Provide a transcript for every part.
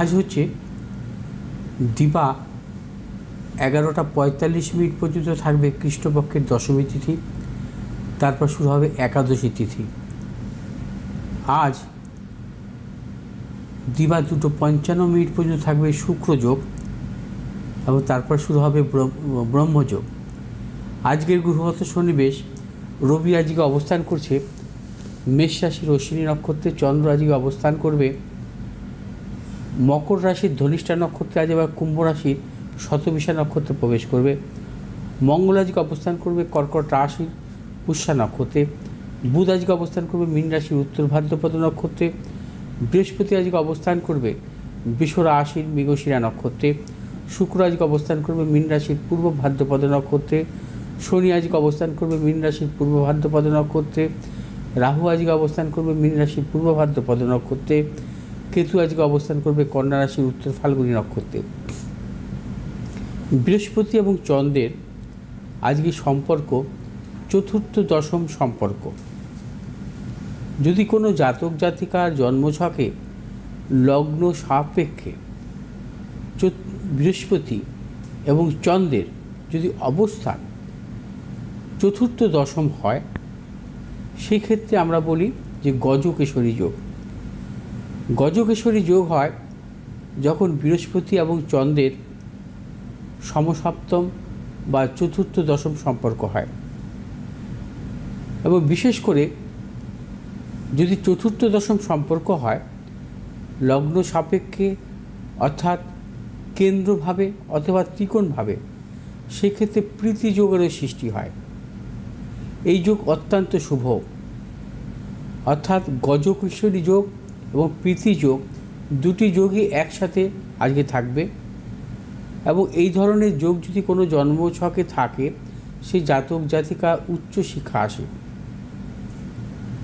আজ হচ্ছে দিবা 11টা 45 মিনিট পর্যন্ত থাকবে কৃষ্ণপক্ষের দশমী তিথি, তারপর শুরু হবে একাদশী তিথি। আজ দিবা 2টা 55 মিনিট পর্যন্ত থাকবে শুক্রযোগ এবং তারপর শুরু হবে ব্রহ্মযোগ। আজকের গ্রহগত সন্নিবেশ, রবি আজকে অবস্থান করছে মেষ রাশির অশ্বিনী নক্ষত্রে, চন্দ্র আজকে অবস্থান করবে মকর রাশির ধনিষ্ঠা নক্ষত্রে, আজ আবার কুম্ভ রাশির শতবিশা নক্ষত্রে প্রবেশ করবে। মঙ্গল আজকে অবস্থান করবে কর্কট রাশির পুষ্যা নক্ষত্রে, বুধ আজকে অবস্থান করবে মীন রাশির উত্তর ভাদ্রপদ নক্ষত্রে, বৃহস্পতি আজকে অবস্থান করবে বৃষ রাশির মৃগশিরা নক্ষত্রে, শুক্র আজকে অবস্থান করবে মীন রাশির পূর্ব ভাদ্রপদ নক্ষত্রে, শনি আজকে অবস্থান করবে মীন রাশির পূর্ব ভাদ্রপদ নক্ষত্রে, রাহু আজকে অবস্থান করবে মীন রাশির পূর্ব ভাদ্রপদ নক্ষত্রে, কেতু আজকে অবস্থান করবে কন্যা রাশির উত্তর ফাল্গুনী নক্ষত্রে। বৃহস্পতি এবং চন্দ্রের আজকে সম্পর্ক চতুর্থ দশম সম্পর্ক। যদি কোনো জাতক জাতিকার জন্মছকে লগ্ন সাপেক্ষে বৃহস্পতি এবং চন্দ্রের যদি অবস্থান চতুর্থ দশম হয়, সেই ক্ষেত্রে আমরা বলি যে গজকেশরী যোগ। গজকেশরী যোগ হয় যখন বৃহস্পতি এবং চন্দ্রের সমসপ্তম বা চতুর্থ দশম সম্পর্ক হয়, এবং বিশেষ করে যদি চতুর্থ দশম সম্পর্ক হয় লগ্ন সাপেক্ষে, অর্থাৎ কেন্দ্রভাবে অথবা ত্রিকোণভাবে, সেক্ষেত্রে প্রীতি যোগেরও সৃষ্টি হয়। এই যোগ অত্যন্ত শুভ, অর্থাৎ গজকেশরী যোগ এবং প্রীতি যোগ দুটি যোগই একসাথে আজকে থাকবে। এবং এই ধরনের যোগ যদি কোনো জন্মছকে থাকে, সেই জাতক জাতিকা উচ্চ শিক্ষা আসে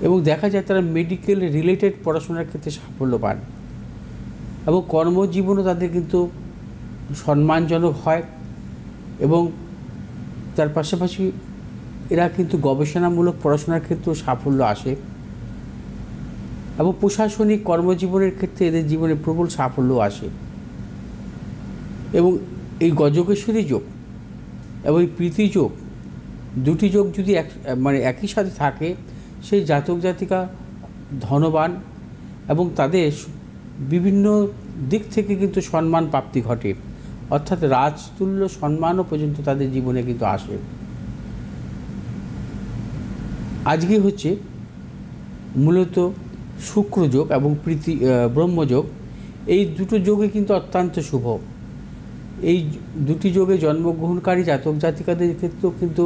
এবং দেখা যায় তারা মেডিকেল রিলেটেড পড়াশোনার ক্ষেত্রে সাফল্য পান এবং কর্মজীবনও তাদের কিন্তু সম্মানজনক হয়। এবং তার পাশাপাশি এরা কিন্তু গবেষণামূলক পড়াশোনার ক্ষেত্রেও সাফল্য আসে এবং প্রশাসনিক কর্মজীবনের ক্ষেত্রে এদের জীবনে প্রবল সাফল্য আসে। এবং এই গজকেশরী যোগ এবং এই প্রীতি যোগ দুটি যোগ যদি একই সাথে থাকে, সেই জাতক জাতিকা ধনবান এবং তাদের বিভিন্ন দিক থেকে কিন্তু সম্মান প্রাপ্তি ঘটে, অর্থাৎ রাজতুল্য সম্মানও পর্যন্ত তাদের জীবনে কিন্তু আসে। আজকে হচ্ছে মূলত শুক্রযোগ এবং ব্রহ্মযোগ, এই দুটো যোগে কিন্তু অত্যন্ত শুভ। এই দুটি যোগে জন্মগ্রহণকারী জাতক জাতিকাদের ক্ষেত্রেও কিন্তু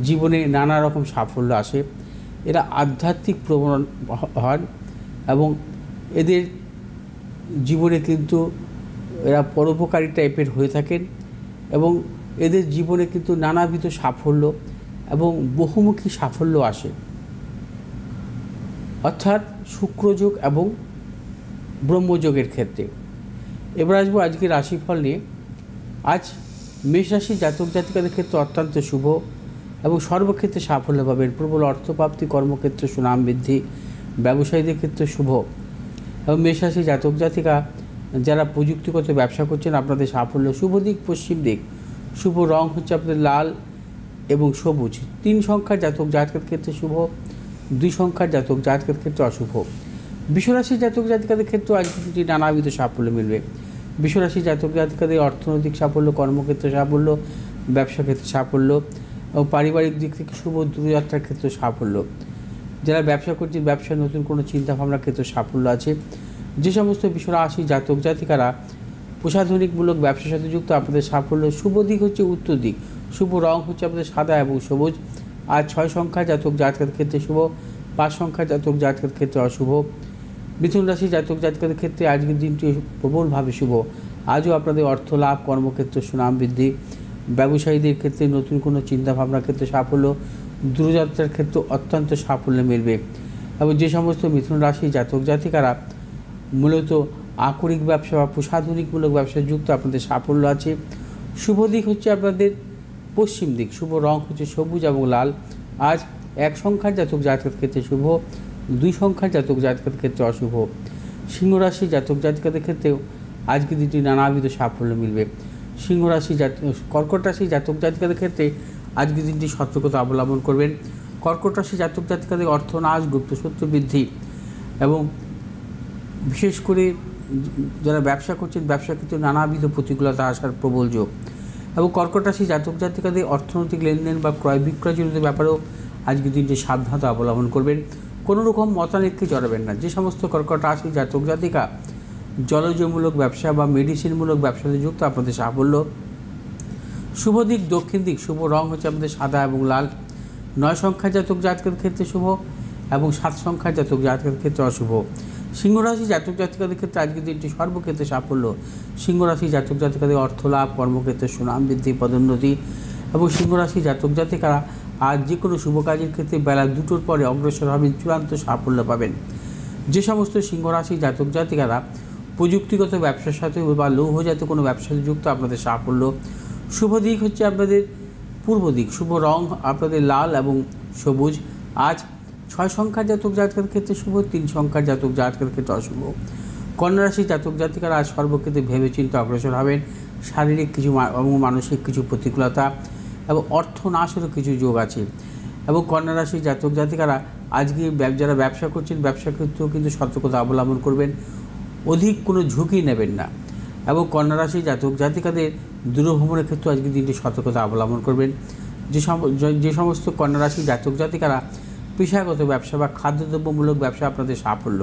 জীবনে নানা রকম সাফল্য আসে। এরা আধ্যাত্মিক প্রবণ হন এবং এদের জীবনে কিন্তু এরা পরোপকারী টাইপের হয়ে থাকেন এবং এদের জীবনে কিন্তু নানাবিধ সাফল্য এবং বহুমুখী সাফল্য আসে, অর্থাৎ শুক্রযোগ এবং ব্রহ্মযোগের ক্ষেত্রে। এবার আসবো আজকে রাশিফল নিয়ে। আজ মেষ রাশির জাতক জাতিকাদের ক্ষেত্রে অত্যন্ত শুভ এবং সর্বক্ষেত্রে সাফল্য পাবেন। প্রবল অর্থপ্রাপ্তি, কর্মক্ষেত্রে সুনাম বৃদ্ধি, ব্যবসায়ীদের ক্ষেত্রে শুভ। এবং মেষ রাশির জাতক জাতিকা যারা প্রযুক্তিগত ব্যবসা করছেন, আপনাদের সাফল্য। শুভ দিক পশ্চিম দিক, শুভ রং হচ্ছে আপনাদের লাল এবং সবুজ। 3 সংখ্যার জাতক জাতকের ক্ষেত্রে শুভ, 2 সংখ্যার জাতক জাতকের ক্ষেত্রে অশুভ। বৃষরাশির জাতক জাতিকাদের ক্ষেত্রে আজ নানাবিধ সাফল্য মিলবে। বৃষরাশির জাতক জাতিকাদের অর্থনৈতিক সাফল্য, কর্মক্ষেত্রে সাফল্য, ব্যবসা ক্ষেত্রে সাফল্য এবং পারিবারিক দিক থেকে শুভ, দূরযাত্রার ক্ষেত্রে সাফল্য। যারা ব্যবসা করছেন, ব্যবসায় নতুন কোনো চিন্তাভাবনার ক্ষেত্রে সাফল্য আছে। যে সমস্ত বৃষরাশির জাতক জাতিকারা প্রশাসনিকমূলক ব্যবসার সাথে যুক্ত, আপনাদের সাফল্য। শুভ দিক হচ্ছে উত্তর দিক, শুভ রং হচ্ছে আপনাদের সাদা এবং সবুজ। আজ 6 সংখ্যার জাতক জাতকের ক্ষেত্রে শুভ, 5 সংখ্যার জাতক জাতকের ক্ষেত্রে অশুভ। মিথুন রাশির জাতক জাতকের ক্ষেত্রে আজকের দিনটি প্রবলভাবে শুভ। আজও আপনাদের অর্থ লাভ, কর্মক্ষেত্রে সুনাম বৃদ্ধি, ব্যবসায়ীদের ক্ষেত্রে নতুন কোনো চিন্তাভাবনার ক্ষেত্রে সাফল্য, দূরযাত্রার ক্ষেত্রে অত্যন্ত সাফল্য মিলবে। এবং যে সমস্ত মিথুন রাশির জাতক জাতিকারা মূলত আকরিক ব্যবসা বা প্রসাধনিকমূলক ব্যবসায় যুক্ত, আপনাদের সাফল্য আছে। শুভ দিক হচ্ছে আপনাদের পশ্চিম দিক, শুভ রং হচ্ছে সবুজ এবং লাল। আজ 1 সংখ্যার জাতক জাতকের ক্ষেত্রে শুভ, 2 সংখ্যার জাতক জাতকের ক্ষেত্রে অশুভ। সিংহ রাশি জাতক জাতিকাদের ক্ষেত্রেও আজকে দিনটি নানাবিধ সাফল্য মিলবে। সিংহ রাশি কর্কট রাশি জাতক জাতিকাদের ক্ষেত্রে আজকে দিনটি সতর্কতা অবলম্বন করবেন। কর্কট রাশি জাতক জাতিকাদের অর্থনাশ, গুপ্ত শত্রু বৃদ্ধি এবং বিশেষ করে যারা ব্যবসা করছেন ব্যবসা ক্ষেত্রে নানাবিধ প্রতিকূলতা আসার প্রবল যোগ। এবং কর্কট রাশি জাতক জাতিকাদের অর্থনৈতিক লেনদেন বা ক্রয় বিক্রয়জনিত ব্যাপারেও আজকে দিনটি সাবধানতা অবলম্বন করবেন। কোনো রকম মতানৈক্যে জড়াবেন না। যে সমস্ত কর্কট রাশি জাতক জাতিকা জলজমূলক ব্যবসা বা মেডিসিনমূলক ব্যবসাতে যুক্ত, আপনাদের সাফল্য। শুভ দিক দক্ষিণ দিক, শুভ রং হচ্ছে আপনাদের সাদা এবং লাল। 9 সংখ্যার জাতক জাতকের ক্ষেত্রে শুভ এবং 7 সংখ্যার জাতক জাতকের ক্ষেত্রে অশুভ। সিংহ রাশি জাতক জাতিকাদের ক্ষেত্রে আজকের দিনটি সর্বক্ষেত্রে সাফল্য। সিংহ রাশি জাতক জাতিকাদের অর্থ লাভ, কর্মক্ষেত্রে সুনাম বৃদ্ধি, পদোন্নতি এবং সিংহ রাশি জাতক জাতিকারা আজ যে কোনো শুভ কাজের ক্ষেত্রে বেলা 2টোর পরে অগ্রসর হবেন, চূড়ান্ত সাফল্য পাবেন। যে সমস্ত সিংহ রাশি জাতক জাতিকারা প্রযুক্তিগত ব্যবসার সাথে বা লৌহজাত কোনো ব্যবসার সাথে যুক্ত, আপনাদের সাফল্য। শুভ দিক হচ্ছে আপনাদের পূর্ব দিক, শুভ রং আপনাদের লাল এবং সবুজ। আজ 6 সংখ্যার জাতক জাতকের ক্ষেত্রে শুভ, 3 সংখ্যার জাতক জাতকের ক্ষেত্রে অশুভ। কন্যা রাশি জাতক জাতিকারা আজ সর্বক্ষেত্রে ভেবেচিন্তে অগ্রসর হবেন। শারীরিক কিছু এবং মানসিক কিছু প্রতিকূলতা এবং অর্থনাশেরও কিছু যোগ আছে। এবং কন্যা রাশি জাতক জাতিকারা আজকে যারা ব্যবসা করছেন ব্যবসা ক্ষেত্রেও কিন্তু সতর্কতা অবলম্বন করবেন, অধিক কোনো ঝুঁকি নেবেন না। এবং কন্যা রাশি জাতক জাতিকাদের দূরভ্রমণের ক্ষেত্রে আজকে দিনটি সতর্কতা অবলম্বন করবেন। যে সমস্ত কন্যা রাশি জাতক জাতিকারা পেশাগত ব্যবসা বা খাদ্যদ্রব্যমূলক ব্যবসা, আপনাদের সাফল্য।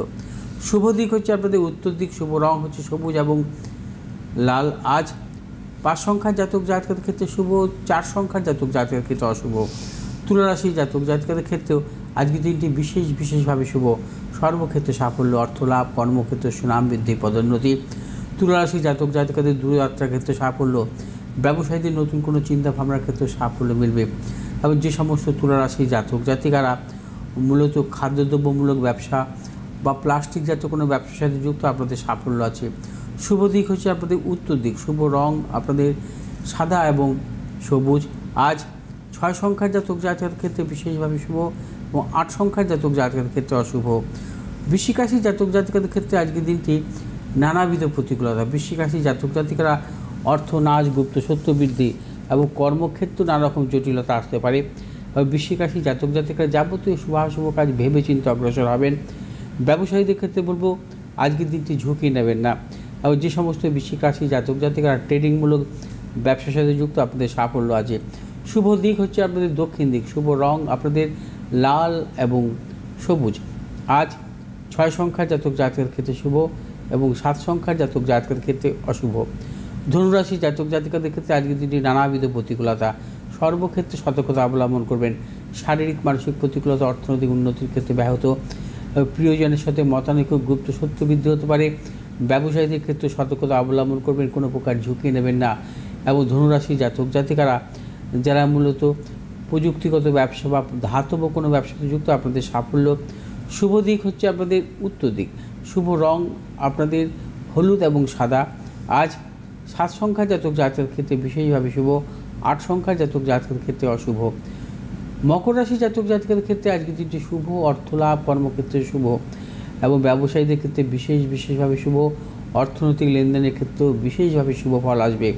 শুভ দিক হচ্ছে আপনাদের উত্তর দিক, শুভ রং হচ্ছে সবুজ এবং লাল। আজ 5 সংখ্যার জাতক জাতকের ক্ষেত্রে শুভ, 4 সংখ্যার জাতক জাতকের ক্ষেত্রে অশুভ। তুলা রাশি জাতক জাতকের ক্ষেত্রেও আজকে দিনটি বিশেষভাবে শুভ। সর্বক্ষেত্রে সাফল্য, অর্থলাভ, কর্মক্ষেত্রে সুনাম বৃদ্ধি, পদোন্নতি। তুলা রাশি জাতক জাতিকাদের দূরযাত্রার ক্ষেত্রে সাফল্য, ব্যবসায়ীদের নতুন কোনো চিন্তা ভাবনার ক্ষেত্রে সাফল্য মিলবে। এবং যে সমস্ত তুলা রাশি জাতক জাতিকারা মূলত খাদ্যদ্রব্যমূলক ব্যবসা বা প্লাস্টিক জাতীয় কোনো ব্যবসার সাথে যুক্ত, আপনাদের সাফল্য আছে। শুভ দিক হচ্ছে আপনাদের উত্তর দিক, শুভ রং আপনাদের সাদা এবং সবুজ। আজ 6 সংখ্যার জাতক জাতকের ক্ষেত্রে বিশেষভাবে শুভ এবং 8 সংখ্যার জাতক জাতকের ক্ষেত্রে অশুভ। বৃশ্চিক রাশি জাতক জাতিকাদের ক্ষেত্রে আজকের দিনটি নানাবিধ প্রতিকূলতা। বৃশ্চিক রাশি জাতক জাতিকারা অর্থনাশ, গুপ্ত সত্য বৃদ্ধি এবং কর্মক্ষেত্রে নানা রকম জটিলতা আসতে পারে। বৃশ্চিক রাশি জাতক জাতিকারা যাবতীয় শুভাশুভ কাজ ভেবেচিন্তে অগ্রসর হবেন। ব্যবসায়ীদের ক্ষেত্রে বলবো আজকের দিনটি ঝুঁকি নেবেন না। এবং যে সমস্ত বৃশ্চিক রাশি জাতক জাতিকারা ট্রেডিংমূলক ব্যবসার সাথে যুক্ত, আপনাদের সাফল্য আছে। শুভ দিক হচ্ছে আপনাদের দক্ষিণ দিক, শুভ রং আপনাদের লাল এবং সবুজ। আজ 6 সংখ্যার জাতক জাতকের ক্ষেত্রে শুভ এবং 7 সংখ্যার জাতক জাতকের ক্ষেত্রে অশুভ। ধনুরাশি জাতক জাতিকাদের ক্ষেত্রে আজকের দিনটি নানাবিধ প্রতিকূলতা, সর্বক্ষেত্রে সতর্কতা অবলম্বন করবেন। শারীরিক মানসিক প্রতিকূলতা, অর্থনৈতিক উন্নতির ক্ষেত্রে ব্যাহত, প্রিয়জনের সাথে মতানৈক্য, গুপ্ত সত্য বৃদ্ধি হতে পারে। ব্যবসায়ীদের ক্ষেত্রে সতর্কতা অবলম্বন করবেন, কোনো প্রকার ঝুঁকি নেবেন না। এবং ধনুরাশি জাতক জাতিকারা যারা মূলত প্রযুক্তিগত ব্যবসা বা ধাতব কোনো ব্যবসাতে যুক্ত, আপনাদের সাফল্য। শুভ দিক হচ্ছে আপনাদের উত্তর দিক, শুভ রং আপনাদের হলুদ এবং সাদা। আজ 7 সংখ্যার জাতক জাতকের ক্ষেত্রে বিশেষভাবে শুভ, 8 সংখ্যার জাতক জাতকের ক্ষেত্রে অশুভ। মকর রাশি জাতক জাতকের ক্ষেত্রে আজকে দিনটি শুভ, অর্থলাভ, কর্মক্ষেত্রে শুভ এবং ব্যবসায়ীদের ক্ষেত্রে বিশেষভাবে শুভ। অর্থনৈতিক লেনদেনের ক্ষেত্রেও বিশেষভাবে শুভ ফল আসবে।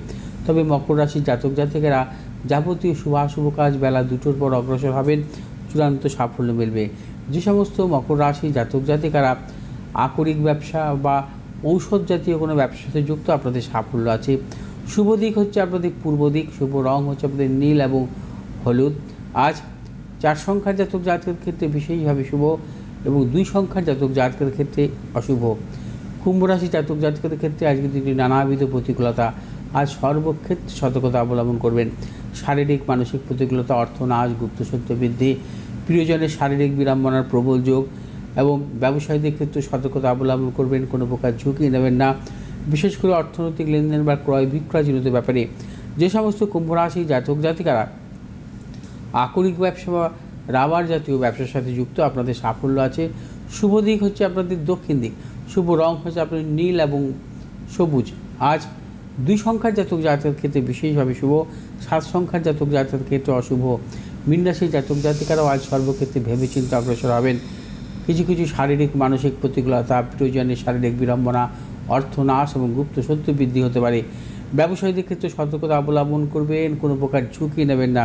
তবে মকর রাশির জাতক জাতিকেরা যাবতীয় শুভাশুভ কাজ বেলা 2টোর পর অগ্রসর হবেন, চূড়ান্ত সাফল্য মিলবে। যে সমস্ত মকর রাশি জাতক জাতিকারা আকরিক ব্যবসা বা ঔষধ জাতীয় কোনো ব্যবসার সাথে যুক্ত, আপনাদের সাফল্য আছে। শুভ দিক হচ্ছে আপনাদের পূর্ব দিক, শুভ রং হচ্ছে আপনাদের নীল এবং হলুদ। আজ 4 সংখ্যার জাতক জাতকের ক্ষেত্রে বিশেষভাবে শুভ এবং 2 সংখ্যার জাতক জাতকের ক্ষেত্রে অশুভ। কুম্ভ রাশি জাতক জাতকের ক্ষেত্রে আজকে দিনটি নানাবিধ প্রতিকূলতা, আজ সর্বক্ষেত্রে সতর্কতা অবলম্বন করবেন। শারীরিক মানসিক প্রতিকূলতা, অর্থনাশ, গুপ্ত সত্য বৃদ্ধি, প্রিয়জনের শারীরিক বিড়ম্বনার প্রবল যোগ এবং ব্যবসায়ীদের ক্ষেত্রে সতর্কতা অবলম্বন করবেন, কোনো প্রকার ঝুঁকি নেবেন না। বিশেষ করে অর্থনৈতিক লেনদেন বা ক্রয় বিক্রয়জনিত ব্যাপারে যে সমস্ত কুম্ভ রাশি জাতক জাতিকারা আকরিক ব্যবসা বা রাবার জাতীয় ব্যবসার সাথে যুক্ত, আপনাদের সাফল্য আছে। শুভ দিক হচ্ছে আপনাদের দক্ষিণ দিক, শুভ রং হচ্ছে আপনাদের নীল এবং সবুজ। আজ 2 সংখ্যার জাতক জাতকের ক্ষেত্রে বিশেষভাবে শুভ, 7 সংখ্যার জাতক জাতকের ক্ষেত্রে অশুভ। মীন রাশির জাতক জাতিকারাও আজ সর্বক্ষেত্রে ভেবেচিন্তে অগ্রসর হবেন। কিছু শারীরিক মানসিক প্রতিকূলতা, প্রিয়জনের শারীরিক বিড়ম্বনা, অর্থনাশ এবং গুপ্ত শত্রু বৃদ্ধি হতে পারে। ব্যবসায়ীদের ক্ষেত্রে সতর্কতা অবলম্বন করবেন, কোনো প্রকার ঝুঁকি নেবেন না।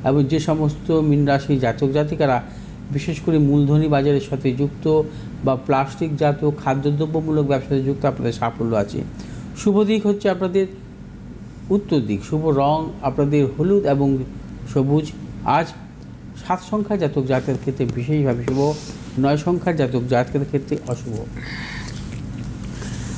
এবং যে সমস্ত মীন রাশি জাতক জাতিকারা বিশেষ করে মূলধনী বাজারের সাথে যুক্ত বা প্লাস্টিকজাত খাদ্যদ্রব্যমূলক ব্যবসাতে যুক্ত, আপনাদের সাফল্য আছে। শুভ দিক হচ্ছে আপনাদের উত্তর দিক। শুভ রং আপনাদের হলুদ এবং সবুজ। আজ 7 সংখ্যার জাতক জাতকের ক্ষেত্রে বিশেষভাবে শুভ, 9 সংখ্যার জাতক জাতকের ক্ষেত্রে অশুভ।